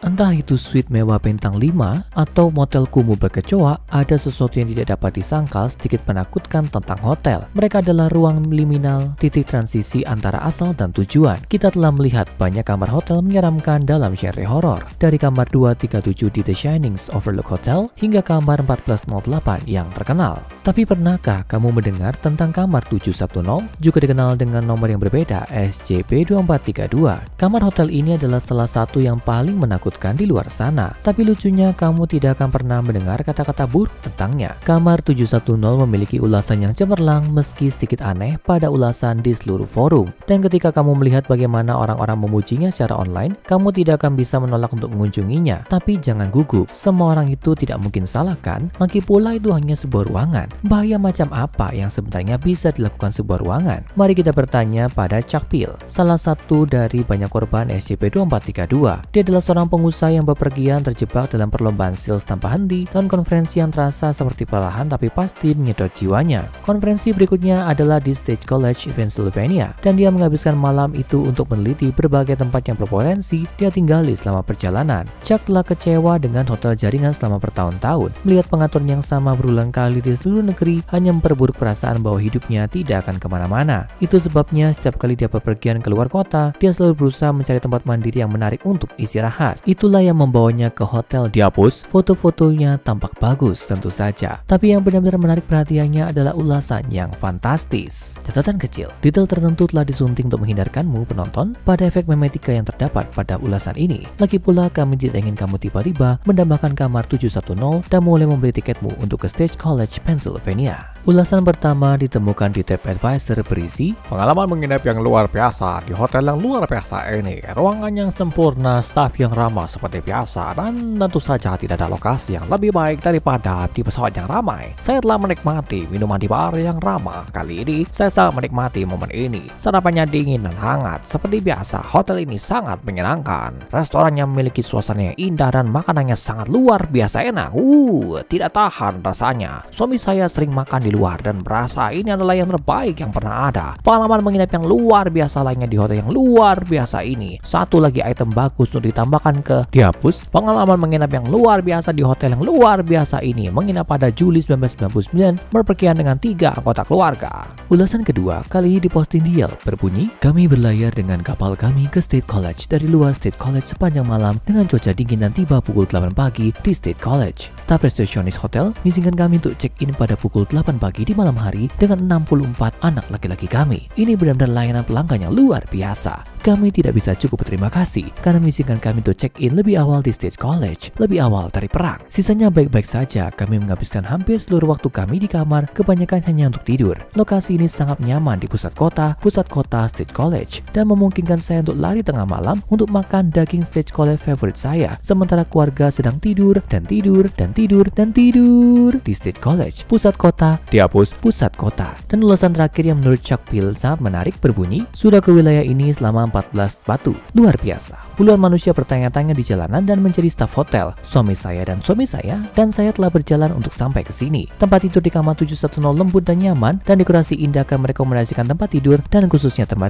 Entah itu suite mewah bintang 5 atau motel kumuh berkecoa, ada sesuatu yang tidak dapat disangkal sedikit menakutkan tentang hotel. Mereka adalah ruang liminal, titik transisi antara asal dan tujuan. Kita telah melihat banyak kamar hotel menyeramkan dalam genre horor. Dari kamar 237 di The Shining's Overlook Hotel hingga kamar 1408 yang terkenal. Tapi pernahkah kamu mendengar tentang kamar 710, juga dikenal dengan nomor yang berbeda, SCP-2432? Kamar hotel ini adalah salah satu yang paling menakutkan di luar sana. Tapi lucunya kamu tidak akan pernah mendengar kata-kata buruk tentangnya. Kamar 710 memiliki ulasan yang cemerlang meski sedikit aneh pada ulasan di seluruh forum. Dan ketika kamu melihat bagaimana orang-orang memujinya secara online, kamu tidak akan bisa menolak untuk mengunjunginya. Tapi jangan gugup, semua orang itu tidak mungkin salah kan? Lagi pula itu hanya sebuah ruangan. Bahaya macam apa yang sebenarnya bisa dilakukan sebuah ruangan? Mari kita bertanya pada Chuck Peel, salah satu dari banyak korban SCP-2432. Dia adalah seorang pengusaha yang bepergian terjebak dalam perlombaan sales tanpa henti dan konferensi yang terasa seperti perlahan tapi pasti menyedot jiwanya. Konferensi berikutnya adalah di State College, Pennsylvania, dan dia menghabiskan malam itu untuk meneliti berbagai tempat yang berpotensi dia tinggali selama perjalanan. Chuck telah kecewa dengan hotel jaringan selama bertahun-tahun. Melihat pengaturan yang sama berulang kali di seluruh negeri hanya memperburuk perasaan bahwa hidupnya tidak akan kemana-mana. Itu sebabnya setiap kali dia bepergian keluar kota, dia selalu berusaha mencari tempat mandiri yang menarik untuk istirahat. Itulah yang membawanya ke hotel Diapos. Foto-fotonya tampak bagus tentu saja, tapi yang benar-benar menarik perhatiannya adalah ulasan yang fantastis. Catatan kecil, detail tertentu telah disunting untuk menghindarkanmu penonton pada efek memetika yang terdapat pada ulasan ini. Lagi pula kami tidak ingin kamu tiba-tiba mendambakan kamar 710 dan mulai membeli tiketmu untuk ke State College, Pennsylvania. Ulasan pertama ditemukan di TripAdvisor berisi pengalaman menginap yang luar biasa di hotel yang luar biasa ini. Ruangan yang sempurna, staf yang ramah seperti biasa, dan tentu saja tidak ada lokasi yang lebih baik daripada di pesawat yang ramai. Saya telah menikmati minuman di bar yang ramah. Kali ini saya sangat menikmati momen ini. Sarapannya dingin dan hangat seperti biasa. Hotel ini sangat menyenangkan. Restorannya memiliki suasana yang indah dan makanannya sangat luar biasa enak. Tidak tahan rasanya. Suami saya sering makan di luar dan merasa ini adalah yang terbaik yang pernah ada. Pengalaman menginap yang luar biasa lainnya di hotel yang luar biasa ini. Satu lagi item bagus untuk ditambahkan ke Diapos. Pengalaman menginap yang luar biasa di hotel yang luar biasa ini. Menginap pada Juli 1999 berpergian dengan 3 anggota keluarga. Ulasan kedua kali ini diposting di Yelp berbunyi, kami berlayar dengan kapal kami ke State College dari luar State College sepanjang malam dengan cuaca dingin dan tiba pukul 8 pagi di State College. Staf resepsionis hotel mengizinkan kami untuk check-in pada pukul 8 pagi di malam hari dengan 64 anak laki-laki kami. Ini benar-benar layanan pelanggan yang luar biasa. Kami tidak bisa cukup berterima kasih karena mengizinkan kami untuk check-in lebih awal di State College, lebih awal dari perang. Sisanya baik-baik saja, kami menghabiskan hampir seluruh waktu kami di kamar, kebanyakan hanya untuk tidur. Lokasi ini sangat nyaman di pusat kota State College, dan memungkinkan saya untuk lari tengah malam untuk makan daging State College favorit saya, sementara keluarga sedang tidur dan tidur dan tidur dan tidur di State College, pusat kota, Diapos, pusat kota. Dan ulasan terakhir yang menurut Chuck Peel sangat menarik berbunyi, sudah ke wilayah ini selama 14 batu. Luar biasa. Puluhan manusia bertanya-tanya di jalanan dan mencari staf hotel. Suami saya dan saya telah berjalan untuk sampai ke sini. Tempat tidur di kamar 710 lembut dan nyaman, dan dekorasi indah akan merekomendasikan tempat tidur dan khususnya tempat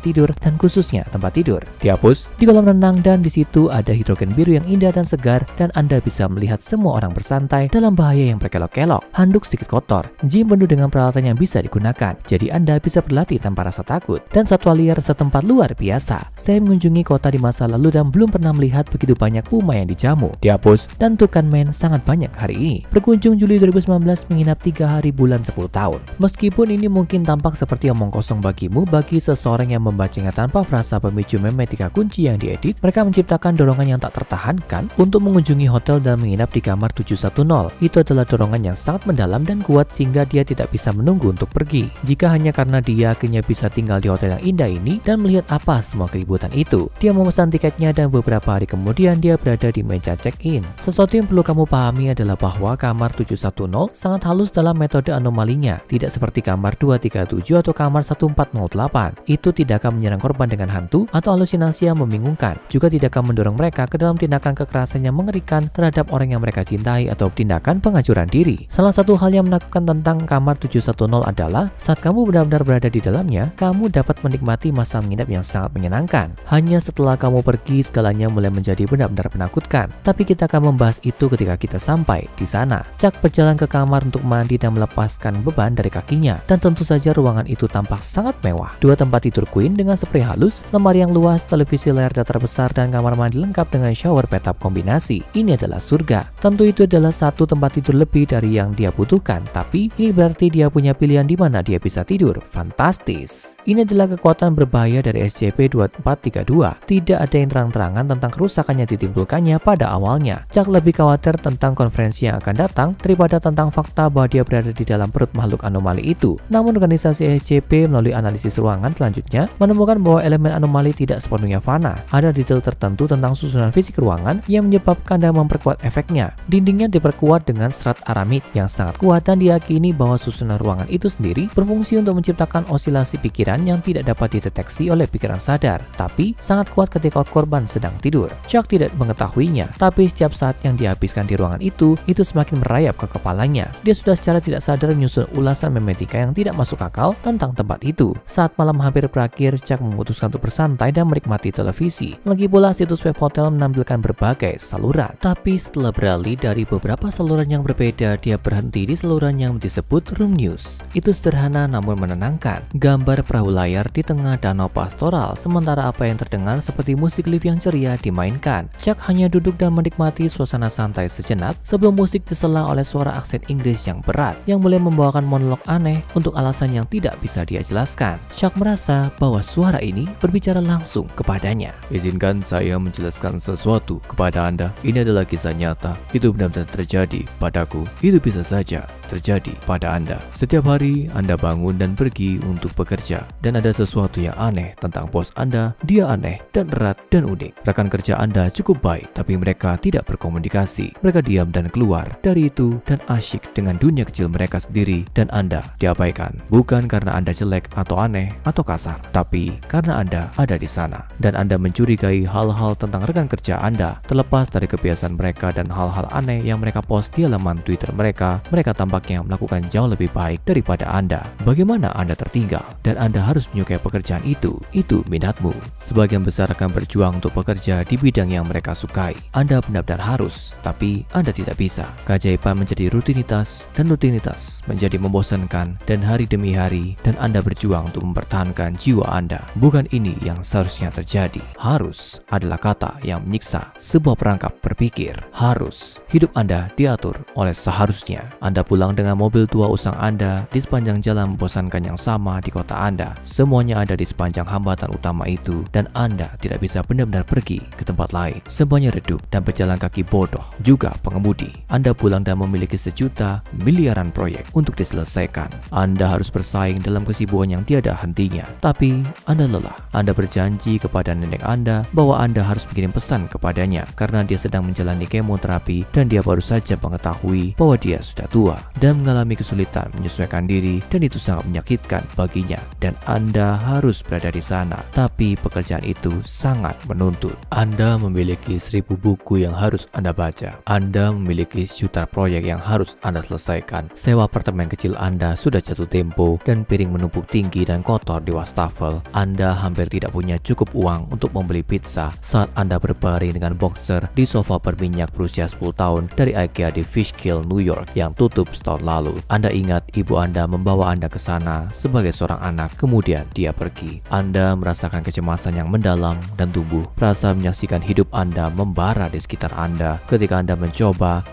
tidur. Diapos di kolam renang, dan di situ ada hidrogen biru yang indah dan segar, dan Anda bisa melihat semua orang bersantai dalam bahaya yang berkelok-kelok. Handuk sedikit kotor, gym penuh dengan peralatan yang bisa digunakan, jadi Anda bisa berlatih tanpa rasa takut, dan satwa liar setempat luar biasa. Saya mengunjungi kota di masa lalu dan belum pernah melihat begitu banyak puma yang dijamu. Diapos dan Tukanmen sangat banyak hari ini. Berkunjung Juli 2019 menginap 3 hari bulan 10 tahun. Meskipun ini mungkin tampak seperti omong kosong bagimu, bagi seseorang yang membacanya tanpa frasa pemicu memetika kunci yang diedit, mereka menciptakan dorongan yang tak tertahankan untuk mengunjungi hotel dan menginap di kamar 710. Itu adalah dorongan yang sangat mendalam dan kuat sehingga dia tidak bisa menunggu untuk pergi. Jika hanya karena dia akhirnya bisa tinggal di hotel yang indah ini dan melihat apa semua keributan itu, dia memesan tiketnya dan beberapa hari kemudian dia berada di meja check-in. Sesuatu yang perlu kamu pahami adalah bahwa kamar 710 sangat halus dalam metode anomalinya, tidak seperti kamar 237 atau kamar 1408. Itu tidak akan menyerang korban dengan hantu atau halusinasi yang membingungkan, juga tidak akan mendorong mereka ke dalam tindakan kekerasan yang mengerikan terhadap orang yang mereka cintai atau tindakan penghancuran diri. Salah satu hal yang menakutkan tentang kamar 710 adalah saat kamu benar-benar berada di dalamnya, kamu dapat menikmati masa menginap yang sangat menyenangkan. Hanya setelah kamu pergi, segalanya mulai menjadi benar-benar menakutkan. Tapi kita akan membahas itu ketika kita sampai di sana. Chuck berjalan ke kamar untuk mandi dan melepaskan beban dari kakinya. Dan tentu saja ruangan itu tampak sangat mewah. 2 tempat tidur queen dengan spray halus, lemari yang luas, televisi layar datar besar, dan kamar mandi lengkap dengan shower bathtub kombinasi. Ini adalah surga. Tentu itu adalah satu tempat tidur lebih dari yang dia butuhkan. Tapi ini berarti dia punya pilihan di mana dia bisa tidur. Fantastis. Ini adalah kekuatan berbahaya dari SCP-2432. Tidak ada yang terang-terangan tentang kerusakan yang ditimbulkannya pada awalnya. Chuck lebih khawatir tentang konferensi yang akan datang daripada tentang fakta bahwa dia berada di dalam perut makhluk anomali itu. Namun organisasi SCP melalui analisis ruangan selanjutnya menemukan bahwa elemen anomali tidak sepenuhnya fana. Ada detail tertentu tentang susunan fisik ruangan yang menyebabkan dan memperkuat efeknya. Dindingnya diperkuat dengan serat aramid yang sangat kuat dan diyakini bahwa susunan ruangan itu sendiri berfungsi untuk menciptakan osilasi pikiran yang tidak dapat dideteksi oleh pikiran sadar, tapi sangat kuat ketika korban sedang tidur. Chuck tidak mengetahuinya, tapi setiap saat yang dihabiskan di ruangan itu semakin merayap ke kepalanya. Dia sudah secara tidak sadar menyusun ulasan memetika yang tidak masuk akal tentang tempat itu. Saat malam hampir berakhir, Chuck memutuskan untuk bersantai dan menikmati televisi. Lagi pula situs web hotel menampilkan berbagai saluran. Tapi setelah beralih dari beberapa saluran yang berbeda, dia berhenti di saluran yang disebut Room News. Itu sederhana namun menenangkan. Gambar perahu layar di tengah danau pastoral, sementara apa yang terdengar seperti musik lift yang ceria dimainkan. Chuck hanya duduk dan menikmati suasana santai sejenak sebelum musik disela oleh suara aksen Inggris yang berat yang mulai membawakan monolog aneh untuk alasan yang tidak bisa dia jelaskan. Chuck merasa bahwa suara ini berbicara langsung kepadanya. Izinkan saya menjelaskan sesuatu kepada Anda. Ini adalah kisah nyata. Itu benar-benar terjadi padaku. Itu bisa saja terjadi pada Anda. Setiap hari Anda bangun dan pergi untuk bekerja, dan ada sesuatu yang aneh tentang bos Anda. Dia aneh dan erat dan unik. Rekan kerja Anda cukup baik, tapi mereka tidak berkomunikasi. Mereka diam dan keluar dari itu dan asyik dengan dunia kecil mereka sendiri, dan Anda diabaikan. Bukan karena Anda jelek atau aneh atau kasar, tapi karena Anda ada di sana dan Anda mencurigai hal-hal tentang rekan kerja Anda. Terlepas dari kebiasaan mereka dan hal-hal aneh yang mereka post di laman Twitter mereka tampaknya melakukan jauh lebih baik daripada Anda. Bagaimana Anda tertinggal dan Anda harus menyukai pekerjaan itu? Itu minatmu. Sebagian besar akan berjuang untuk bekerja di bidang yang mereka sukai. Anda benar-benar harus, tapi Anda tidak bisa. Keajaiban menjadi rutinitas dan rutinitas menjadi membosankan dan hari demi hari, dan Anda berjuang untuk mempertahankan jiwa Anda. Bukan ini yang seharusnya terjadi. Harus adalah kata yang menyiksa sebuah perangkap berpikir. Harus. Hidup Anda diatur oleh seharusnya. Anda pulang dengan mobil tua usang Anda di sepanjang jalan membosankan yang sama di kota Anda. Semuanya ada di sepanjang hambatan utama itu, dan Anda tidak bisa benar-benar pergi ke tempat lain. Semuanya redup dan berjalan kaki bodoh juga pengemudi. Anda pulang dan memiliki sejuta miliaran proyek untuk diselesaikan. Anda harus bersaing dalam kesibukan yang tiada hentinya. Tapi Anda lelah. Anda berjanji kepada nenek Anda bahwa Anda harus mengirim pesan kepadanya karena dia sedang menjalani kemoterapi dan dia baru saja mengetahui bahwa dia sudah tua dan mengalami kesulitan menyesuaikan diri, dan itu sangat menyakitkan baginya, dan Anda harus berada di sana. Tapi pekerjaan itu sangat menuntut. Anda memiliki 1000 buku yang harus Anda baca. Anda memiliki sejuta proyek yang harus Anda selesaikan. Sewa apartemen kecil Anda sudah jatuh tempo dan piring menumpuk tinggi dan kotor di wastafel. Anda hampir tidak punya cukup uang untuk membeli pizza saat Anda berbaring dengan boxer di sofa berminyak berusia 10 tahun dari IKEA di Fishkill, New York yang tutup setahun lalu. Anda ingat ibu Anda membawa Anda ke sana sebagai seorang anak, kemudian dia pergi. Anda merasakan kecemasan yang mendalam dan tumbuh. Rasa menyaksikan hidup Anda membara di sekitar Anda ketika Anda mencoba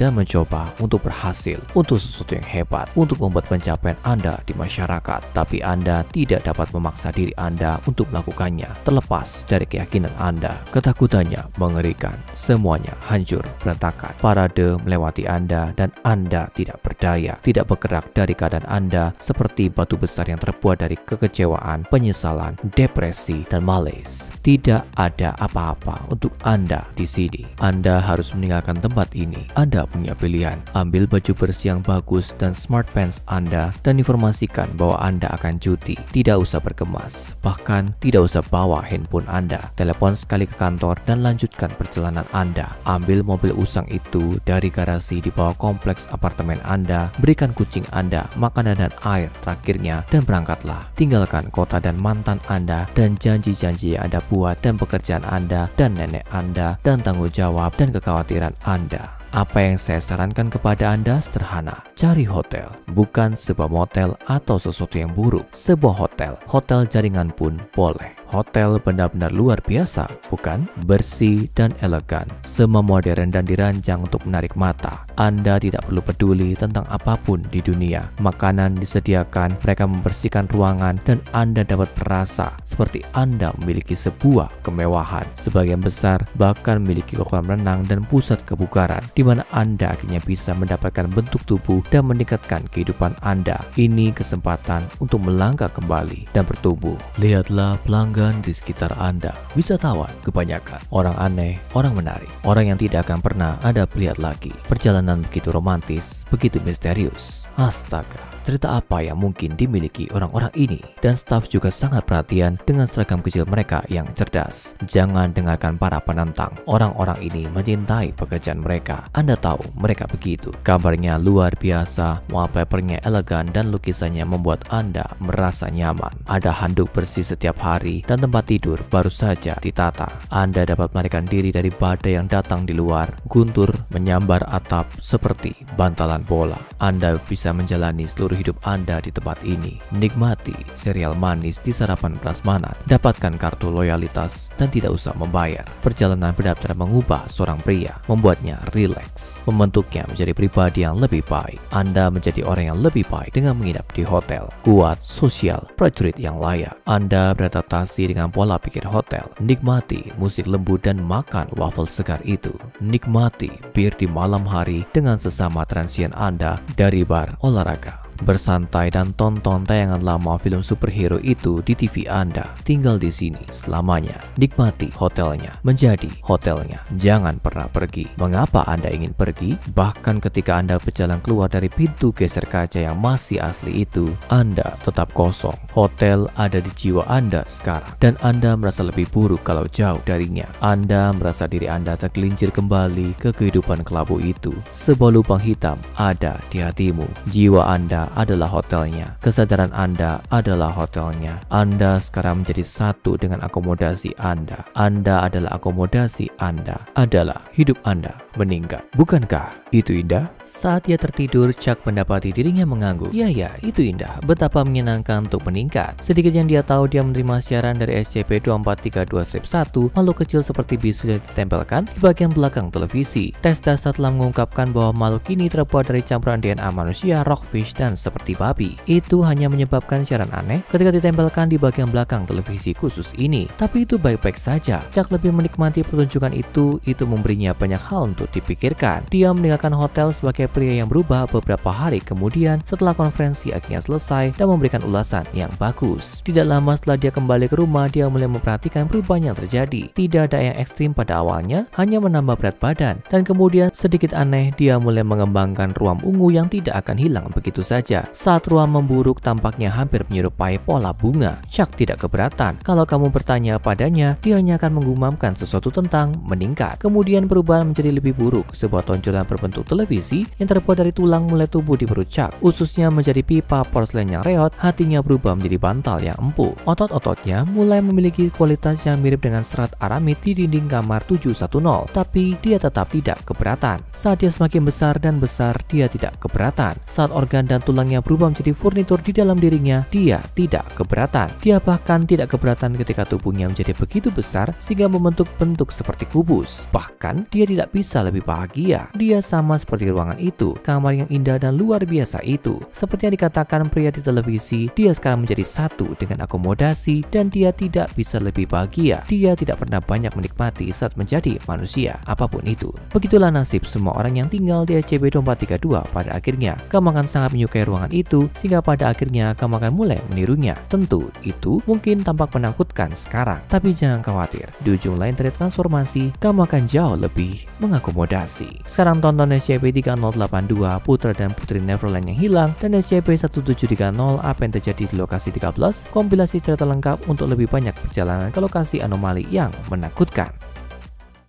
untuk berhasil, untuk sesuatu yang hebat, untuk membuat pencapaian Anda di masyarakat. Tapi Anda tidak dapat memaksa diri Anda untuk melakukannya, terlepas dari keyakinan Anda. Ketakutannya mengerikan. Semuanya hancur berantakan. Parade melewati Anda dan Anda tidak berdaya, tidak bergerak dari keadaan Anda seperti batu besar yang terbuat dari kekecewaan, penyesalan, depresi, dan malaise. Tidak ada apa-apa untuk Anda di sini. Anda harus meninggalkan tempat ini. Anda punya pilihan. Ambil baju bersih yang bagus dan smart pants Anda dan informasikan bahwa Anda akan cuti. Tidak usah bergemas, bahkan tidak usah bawa handphone Anda. Telepon sekali ke kantor dan lanjutkan perjalanan Anda. Ambil mobil usang itu dari garasi di bawah kompleks apartemen Anda Anda, berikan kucing Anda makanan dan air terakhirnya, dan berangkatlah. Tinggalkan kota dan mantan Anda, dan janji-janji yang Anda buat, dan pekerjaan Anda, dan nenek Anda, dan tanggung jawab dan kekhawatiran Anda. Apa yang saya sarankan kepada Anda sederhana. Cari hotel, bukan sebuah motel atau sesuatu yang buruk. Sebuah hotel jaringan pun boleh. Hotel benar-benar luar biasa, bukan? Bersih dan elegan, semua modern dan dirancang untuk menarik mata. Anda tidak perlu peduli tentang apapun di dunia. Makanan disediakan, mereka membersihkan ruangan, dan Anda dapat merasa seperti Anda memiliki sebuah kemewahan. Sebagian besar bahkan memiliki kolam renang dan pusat kebugaran, di mana Anda akhirnya bisa mendapatkan bentuk tubuh dan meningkatkan kehidupan Anda. Ini kesempatan untuk melangkah kembali dan bertumbuh. Lihatlah pelanggan di sekitar Anda. Wisatawan kebanyakan orang aneh, orang menarik, orang yang tidak akan pernah Anda lihat lagi. Perjalanan begitu romantis, begitu misterius. Astaga, cerita apa yang mungkin dimiliki orang-orang ini? Dan staf juga sangat perhatian dengan seragam kecil mereka yang cerdas. Jangan dengarkan para penentang. Orang-orang ini mencintai pekerjaan mereka. Anda tahu mereka begitu. Kabarnya luar biasa, wallpapernya elegan, dan lukisannya membuat Anda merasa nyaman. Ada handuk bersih setiap hari dan tempat tidur baru saja ditata. Anda dapat melarikan diri dari badai yang datang di luar. Guntur menyambar atap seperti bantalan bola. Anda bisa menjalani seluruh hidup Anda di tempat ini. Nikmati serial manis di sarapan prasmanan. Dapatkan kartu loyalitas dan tidak usah membayar. Perjalanan benar-benar mengubah seorang pria, membuatnya rileks, membentuknya menjadi pribadi yang lebih baik. Anda menjadi orang yang lebih baik dengan menginap di hotel. Kuat, sosial, prajurit yang layak. Anda beradaptasi dengan pola pikir hotel. Nikmati musik lembut dan makan waffle segar itu. Nikmati bir di malam hari dengan sesama transien Anda dari bar olahraga. Bersantai dan tonton tayangan lama film superhero itu di TV Anda. Tinggal di sini selamanya. Nikmati hotelnya, menjadi hotelnya. Jangan pernah pergi. Mengapa Anda ingin pergi? Bahkan ketika Anda berjalan keluar dari pintu geser kaca yang masih asli itu, Anda tetap kosong. Hotel ada di jiwa Anda sekarang, dan Anda merasa lebih buruk kalau jauh darinya. Anda merasa diri Anda tergelincir kembali ke kehidupan kelabu itu. Sebuah lubang hitam ada di hatimu. Jiwa Anda adalah hotelnya. Kesadaran Anda adalah hotelnya. Anda sekarang menjadi satu dengan akomodasi Anda. Anda adalah akomodasi Anda. Adalah hidup Anda meningkat. Bukankah itu indah? Saat dia tertidur, Chuck mendapati dirinya mengangguk. Ya, itu indah. Betapa menyenangkan untuk meningkat. Sedikit yang dia tahu, dia menerima siaran dari SCP-2432-1, makhluk kecil seperti bisu yang ditempelkan di bagian belakang televisi. Tes dasar telah mengungkapkan bahwa makhluk ini terbuat dari campuran DNA manusia, rockfish, dan seperti babi. Itu hanya menyebabkan siaran aneh ketika ditempelkan di bagian belakang televisi khusus ini. Tapi itu baik-baik saja. Chuck lebih menikmati pertunjukan itu memberinya banyak hal untuk dipikirkan. Dia meninggalkan hotel sebagai pria yang berubah beberapa hari kemudian setelah konferensi akhirnya selesai dan memberikan ulasan yang bagus. Tidak lama setelah dia kembali ke rumah, dia mulai memperhatikan perubahan yang terjadi. Tidak ada yang ekstrim pada awalnya, hanya menambah berat badan. Dan kemudian sedikit aneh, dia mulai mengembangkan ruam ungu yang tidak akan hilang begitu saja. Saat ruam memburuk tampaknya hampir menyerupai pola bunga. Chuck tidak keberatan. Kalau kamu bertanya padanya, dia hanya akan menggumamkan sesuatu tentang meningkat. Kemudian perubahan menjadi lebih buruk. Sebuah tonjolan berbentuk televisi yang terbuat dari tulang mulai tumbuh di perut Chuck. Ususnya menjadi pipa porselen yang reot, hatinya berubah menjadi bantal yang empuk. Otot-ototnya mulai memiliki kualitas yang mirip dengan serat aramid di dinding kamar 710. Tapi dia tetap tidak keberatan. Saat dia semakin besar dan besar, dia tidak keberatan. Saat organ dan tulangnya berubah menjadi furnitur di dalam dirinya, dia tidak keberatan. Dia bahkan tidak keberatan ketika tubuhnya menjadi begitu besar sehingga membentuk bentuk seperti kubus. Bahkan dia tidak bisa lebih bahagia. Dia sama seperti ruangan itu, kamar yang indah dan luar biasa itu. Seperti yang dikatakan pria di televisi, dia sekarang menjadi satu dengan akomodasi dan dia tidak bisa lebih bahagia. Dia tidak pernah banyak menikmati saat menjadi manusia, apapun itu. Begitulah nasib semua orang yang tinggal di SCP-2432. Pada akhirnya, kamu akan sangat menyukai ruangan itu sehingga pada akhirnya kamu akan mulai menirunya. Tentu, itu mungkin tampak menakutkan sekarang, tapi jangan khawatir. Di ujung lain dari transformasi, kamu akan jauh lebih mengakomodasi. Sekarang tonton SCP-3082, Putra dan Putri Neverland yang hilang, dan SCP-1730, apa yang terjadi di lokasi 13, kompilasi cerita lengkap untuk lebih banyak perjalanan ke lokasi anomali yang menakutkan.